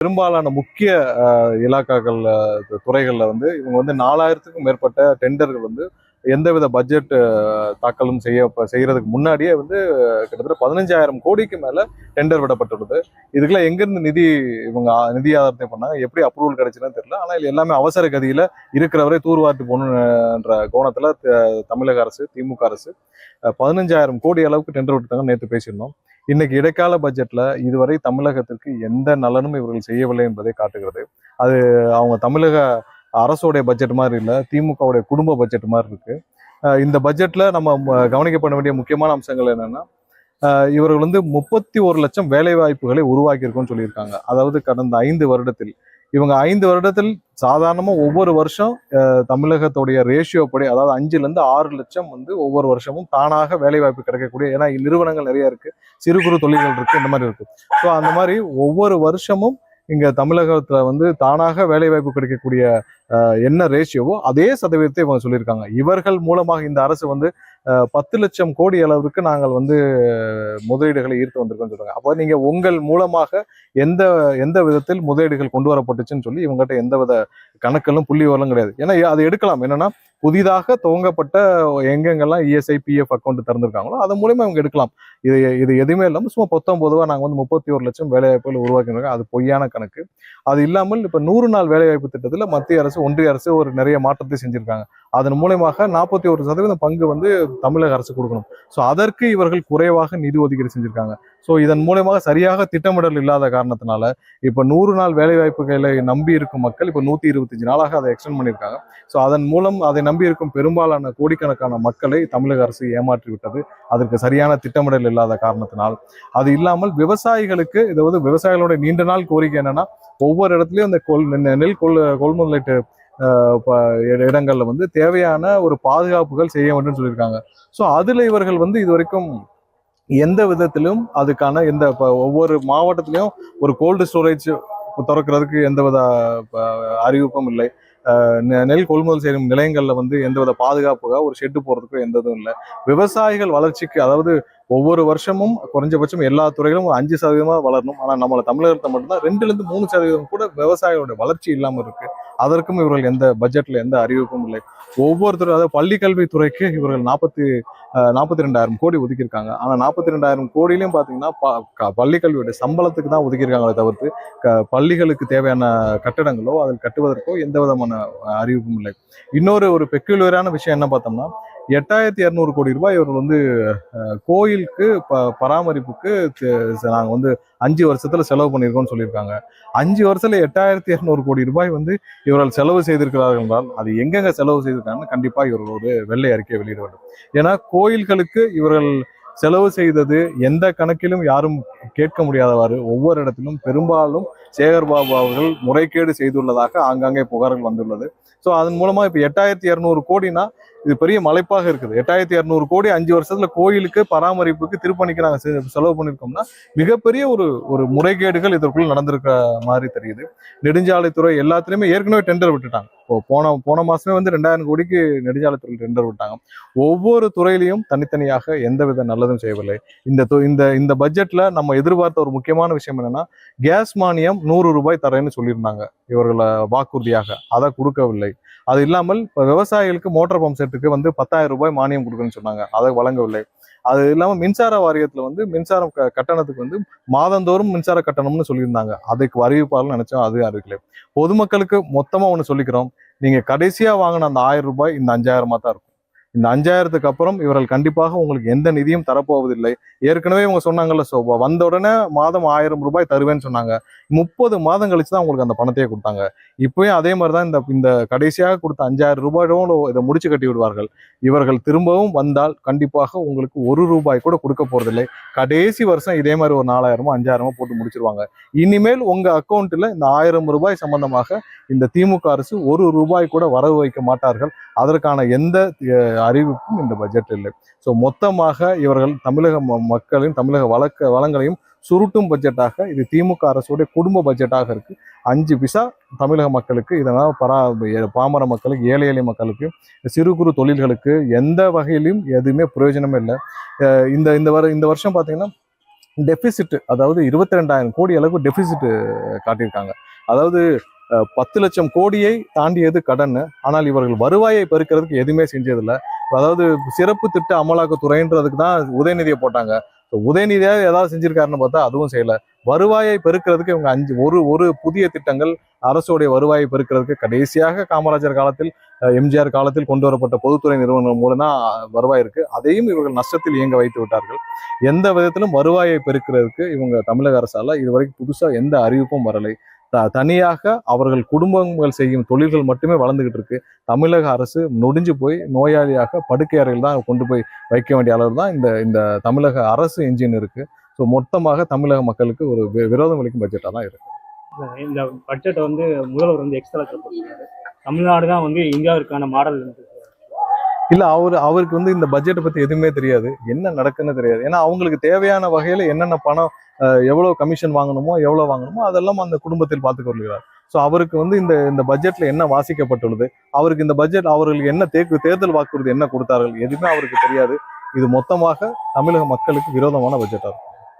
பெரும்பாலான முக்கிய இலாக்காக்கள் துறைகள்ல வந்து இவங்க வந்து 4000க்கும் மேற்பட்ட டெண்டர்கள் வந்து எந்தவித பட்ஜெட் தாக்கலும் செய்யறதுக்கு முன்னாடியே வந்து கிட்டத்தட்ட 15,000 கோடிக்கு மேல டெண்டர் விடப்பட்டுள்ளது. இதுக்கெல்லாம் எங்கிருந்து இவங்க நிதி ஆதாரத்தை பண்ணாங்க, எப்படி அப்ரூவல் கிடைச்சுன்னு தெரியல. ஆனா இது எல்லாமே அவசர கதியில இருக்கிறவரை தூர்வார்த்து போகணுன்ற கோணத்துல தமிழக அரசு, திமுக அரசு 15,000 கோடி அளவுக்கு டெண்டர் விட்டுட்டாங்க. நேற்று பேசியிருந்தோம். இன்னைக்கு இடைக்கால பட்ஜெட்ல இதுவரை தமிழகத்திற்கு எந்த நலனும் இவர்கள் செய்யவில்லை என்பதை காட்டுகிறது. அது அவங்க தமிழக அரசுடைய பட்ஜெட் மாதிரி இல்லை, திமுகவுடைய குடும்ப பட்ஜெட் மாதிரி இருக்கு. இந்த பட்ஜெட்ல நம்ம கவனிக்கப்பட வேண்டிய முக்கியமான அம்சங்கள் என்னன்னா, இவர்கள் வந்து 31 லட்சம் வேலை வாய்ப்புகளை உருவாக்கி இருக்கும்னு சொல்லியிருக்காங்க. அதாவது கடந்த 5 வருடத்தில் இவங்க 5 வருடத்தில் சாதாரணமா ஒவ்வொரு வருஷம் தமிழகத்துடைய ரேஷியோ படி, அதாவது 5ல இருந்து 6 லட்சம் வந்து ஒவ்வொரு வருஷமும் தானாக வேலை வாய்ப்பு கிடைக்கக்கூடிய, ஏன்னா நிறுவனங்கள் நிறைய இருக்கு, சிறு குறு தொழில்கள் இருக்கு, இந்த மாதிரி இருக்கு. ஸோ அந்த மாதிரி ஒவ்வொரு வருஷமும் இங்க தமிழகத்துல வந்து தானாக வேலை வாய்ப்பு கிடைக்கக்கூடிய என்ன ரேஷியோவோ அதே சதவீதத்தை இவங்க சொல்லியிருக்காங்க. இவர்கள் மூலமாக இந்த அரசு வந்து 10 லட்சம் கோடி அளவுக்கு நாங்கள் வந்து முதலீடுகளை ஈர்த்து வந்திருக்கோம்னு சொல்றாங்க. அப்போ நீங்க உங்கள் மூலமாக எந்த எந்த விதத்தில் முதலீடுகள் கொண்டு வரப்பட்டுச்சுன்னு சொல்லி இவங்ககிட்ட எந்தவித கணக்கெல்லாம் புள்ளி வரலும் கிடையாது. ஏன்னா அதை எடுக்கலாம். என்னன்னா, புதிதாக துவங்கப்பட்ட எங்கெங்கெல்லாம் இஎஸ்ஐ பிஎஃப் அக்கௌண்ட் திறந்திருக்காங்களோ அது மூலமா இவங்க எடுக்கலாம். இது எதுவுமே இல்லாமல் சும்மா 19 நாங்கள் வந்து 31 லட்சம் வேலைவாய்ப்புகள் உருவாக்கினாங்க. அது பொய்யான கணக்கு. அது இல்லாமல் இப்ப 100 நாள் வேலைவாய்ப்பு திட்டத்துல மத்திய அரசு, ஒன்றிய அரசு ஒரு நிறைய மாற்றத்தை செஞ்சிருக்காங்க. அதன் மூலமாக 41% பங்கு வந்து தமிழக அரசு கொடுக்கணும். ஸோ அதற்கு இவர்கள் குறைவாக நிதி ஒதுக்கீடு செஞ்சிருக்காங்க. ஸோ இதன் மூலமாக சரியாக திட்டமிடல் இல்லாத காரணத்தினால இப்ப 100 நாள் வேலை வாய்ப்புகளை நம்பி இருக்கும் மக்கள் இப்ப 125 நாளாக அதை எக்ஸ்டெண்ட் பண்ணியிருக்காங்க. ஸோ அதன் மூலம் அதை நம்பி இருக்கும் பெரும்பாலான கோடிக்கணக்கான மக்களை தமிழக அரசு ஏமாற்றி விட்டது. அதற்கு சரியான திட்டமிடல் இல்லாத காரணத்தினால். அது இல்லாமல் விவசாயிகளுக்கு, இதாவது விவசாயிகளுடைய நீண்ட நாள் கோரிக்கை என்னன்னா, ஒவ்வொரு இடத்துலயும் இந்த நெல் கொள்முதலீட்டு இடங்கள்ல வந்து தேவையான ஒரு பாதுகாப்புகள் செய்ய வேண்டும் சொல்லியிருக்காங்க. ஸோ அதுல இவர்கள் வந்து இது வரைக்கும் எந்த விதத்திலும் அதுக்கான ஒவ்வொரு மாவட்டத்திலையும் ஒரு கோல்டு ஸ்டோரேஜ் திறக்கிறதுக்கு எந்தவித அறிவிப்பும் இல்லை. நெல் கொள்முதல் செய்யும் நிலையங்கள்ல வந்து எந்தவித பாதுகாப்புக்காக ஒரு ஷெட்டு போறதுக்கும் எந்த இதுவும் இல்லை. விவசாயிகள் வளர்ச்சிக்கு, அதாவது ஒவ்வொரு வருஷமும் குறைஞ்சபட்சம் எல்லா துறைகளும் 5% வளரணும். ஆனா நம்மள தமிழகத்தை மட்டும்தான் 2-3% கூட விவசாயிகளுடைய வளர்ச்சி இல்லாம இருக்கு. அதற்கும் இவர்கள் எந்த பட்ஜெட்ல எந்த அறிவிப்பும் இல்லை. ஒவ்வொருத்தரும், அதாவது பள்ளி கல்வித்துறைக்கு இவர்கள் 42,000 கோடி ஒதுக்கியிருக்காங்க. ஆனா 42,000 கோடியிலையும் பாத்தீங்கன்னா பள்ளி கல்வியோட சம்பளத்துக்கு தான் ஒதுக்கியிருக்காங்களே தவிர்த்து பள்ளிகளுக்கு தேவையான கட்டடங்களோ அதில் கட்டுவதற்கோ எந்த விதமான அறிவிப்பும் இல்லை. இன்னொரு பெக்குலரான விஷயம் என்ன பார்த்தோம்னா, 8,200 கோடி ரூபாய் இவர்கள் வந்து கோயிலுக்கு பராமரிப்புக்கு நாங்கள் வந்து 5 வருஷத்துல செலவு பண்ணியிருக்கோம்னு சொல்லியிருக்காங்க. 5 வருஷத்துல 8,200 கோடி ரூபாய் வந்து இவர்கள் செலவு செய்திருக்கிறார்கள் என்றால் அது எங்கெங்க செலவு செய்திருக்காங்கன்னு கண்டிப்பா இவர்கள் ஒரு வெள்ளை அறிக்கையை வெளியிட வேண்டும். ஏன்னா கோயில்களுக்கு இவர்கள் செலவு செய்தது எந்த கணக்கிலும் யாரும் கேட்க முடியாதவாறு ஒவ்வொரு இடத்திலும் பெரும்பாலும் சேகர்பாபு அவர்கள் முறைகேடு செய்துள்ளதாக ஆங்காங்கே புகார்கள் வந்துள்ளது. ஸோ அதன் மூலமா இப்ப 8,200 கோடினா இது பெரிய மலைப்பாக இருக்குது. 8,200 கோடி 5 வருஷத்துல கோயிலுக்கு பராமரிப்புக்கு திருப்பணிக்கு நாங்கள் செலவு பண்ணியிருக்கோம்னா மிகப்பெரிய ஒரு முறைகேடுகள் இதற்குள்ள நடந்திருக்க மாதிரி தெரியுது. நெடுஞ்சாலைத்துறை எல்லாத்துலயுமே ஏற்கனவே டெண்டர் விட்டுட்டாங்க. போன மாசமே வந்து 2,000 கோடிக்கு நெடுஞ்சாலைத்துறை டெண்டர் விட்டாங்க. ஒவ்வொரு துறையிலையும் தனித்தனியாக எந்தவித நல்லதும் செய்யவில்லை. இந்த பட்ஜெட்ல நம்ம எதிர்பார்த்த ஒரு முக்கியமான விஷயம் என்னன்னா, கேஸ் மானியம் 100 ரூபாய் தரேன்னு சொல்லியிருந்தாங்க இவர்களை வாக்குறுதியாக. அதை கொடுக்கவில்லை. அது இல்லாமல் இப்ப விவசாயிகளுக்கு மோட்டார் பம்ப் செட்டுக்கு வந்து 10,000 ரூபாய் மானியம் கொடுக்குன்னு சொன்னாங்க. அதை வழங்கவில்லை. அது இல்லாம மின்சார வாரியத்துல வந்து மின்சாரம் கட்டணத்துக்கு வந்து மாதந்தோறும் மின்சார கட்டணம்னு சொல்லியிருந்தாங்க. அதுக்கு அறிவிப்பாளர் நினைச்சோம், அது அறிவிக்கல. பொதுமக்களுக்கு மொத்தமா ஒண்ணு சொல்லிக்கிறோம், நீங்க கடைசியா வாங்கின அந்த 1,000 ரூபாய் இந்த 5,000 தான் இருக்கும். இந்த 5,000க்கு அப்புறம் இவர்கள் கண்டிப்பாக உங்களுக்கு எந்த நிதியும் தரப்போவதில்லை. ஏற்கனவே இவங்க சொன்னாங்கல்ல, வந்த உடனே மாதம் 1,000 ரூபாய் தருவேன்னு சொன்னாங்க. 30 மாதம் கழிச்சு தான் உங்களுக்கு அந்த பணத்தையே கொடுத்தாங்க. இப்பயும் அதே மாதிரிதான் இந்த கடைசியாக கொடுத்த 5,000 ரூபாயோட இதை முடிச்சு கட்டி விடுவார்கள். இவர்கள் திரும்பவும் வந்தால் கண்டிப்பாக உங்களுக்கு 1 ரூபாய் கூட கொடுக்க போறதில்லை. கடைசி வருஷம் இதே மாதிரி ஒரு 4,000 5,000 போட்டு முடிச்சிருவாங்க. இனிமேல் உங்க அக்கௌண்ட்ல இந்த 1,000 ரூபாய் சம்பந்தமாக இந்த திமுக அரசு 1 ரூபாய் கூட வரவு வைக்க மாட்டார்கள். அதற்கான எந்த அறிவிப்பும் இந்த பட்ஜெட் இல்லை. ஸோ மொத்தமாக இவர்கள் தமிழக மக்களின் தமிழக வளங்களையும் சுருட்டும் பட்ஜெட்டாக இது திமுக அரசுடைய குடும்ப பட்ஜெட்டாக இருக்கு. 5 பைசா தமிழக மக்களுக்கு, இதனால் பாமர மக்களுக்கு, ஏழை எளிய மக்களுக்கு, சிறு குறு தொழில்களுக்கு எந்த வகையிலும் எதுவுமே பிரயோஜனமே இல்லை. இந்த வருஷம் பார்த்தீங்கன்னா டெபிசிட், அதாவது 22,000 கோடி அளவுக்கு டெபிசிட் காட்டியிருக்காங்க. அதாவது 10 லட்சம் கோடியை தாண்டியது கடன். ஆனால் இவர்கள் வருவாயை பெருக்கிறதுக்கு எதுவுமே செஞ்சதில்லை. அதாவது சிறப்பு திட்ட அமலாக்கத்துறைன்றதுக்கு தான் உதயநிதியை போட்டாங்க. உதயநிதியாக ஏதாவது செஞ்சிருக்காருன்னு பார்த்தா அதுவும் செய்யல. வருவாயை பெருக்கிறதுக்கு இவங்க ஒரு புதிய திட்டங்கள், அரசுடைய வருவாயை பெருக்கிறதுக்கு கடைசியாக காமராஜர் காலத்தில், எம்ஜிஆர் காலத்தில் கொண்டு வரப்பட்ட பொதுத்துறை நிறுவனம் மூலம் தான் வருவாய் இருக்கு. அதையும் இவர்கள் நஷ்டத்தில் இயங்க வைத்து விட்டார்கள். எந்த விதத்திலும் வருவாயை பெருக்கிறதுக்கு இவங்க தமிழக அரசால இதுவரைக்கும் புதுசா எந்த அறிவிப்பும் வரலை. தனியாக அவர்கள் குடும்பங்கள் செய்யும் தொழில்கள் மட்டுமே வளர்ந்துகிட்டு இருக்கு. தமிழக அரசு நொடிஞ்சு போய் நோயாளியாக படுக்கை அறையில் தான் கொண்டு போய் வைக்க வேண்டிய அளவு தான் இந்த இந்த தமிழக அரசு என்ஜின் இருக்கு. ஸோ மொத்தமாக தமிழக மக்களுக்கு ஒரு விரோதம் அளிக்கும் பட்ஜெட்டாக தான் இருக்கு. இந்த பட்ஜெட்டை முதல்வர் எக்ஸ்ட்ரா போட்டிருக்காரு. தமிழ்நாடு தான் இந்தியாவிற்கான மாடல். இல்ல அவருக்கு இந்த பட்ஜெட்டை பத்தி எதுவுமே தெரியாது, என்ன நடக்குன்னு தெரியாது. ஏன்னா அவங்களுக்கு தேவையான வகையில என்னென்ன பணம், எவ்வளவு கமிஷன் வாங்கணுமோ எவ்வளவு வாங்கணுமோ அதெல்லாம் அந்த குடும்பத்தில் பார்த்துக் கொள்கிறார். ஸோ அவருக்கு இந்த இந்த பட்ஜெட்ல என்ன வாசிக்கப்பட்டுள்ளது, அவருக்கு இந்த பட்ஜெட் அவர்களுக்கு என்ன தேர்தல் வாக்குறுதி என்ன கொடுத்தார்கள், எதுவுமே அவருக்கு தெரியாது. இது மொத்தமாக தமிழக மக்களுக்கு விரோதமான பட்ஜெட்டா இருக்கும்.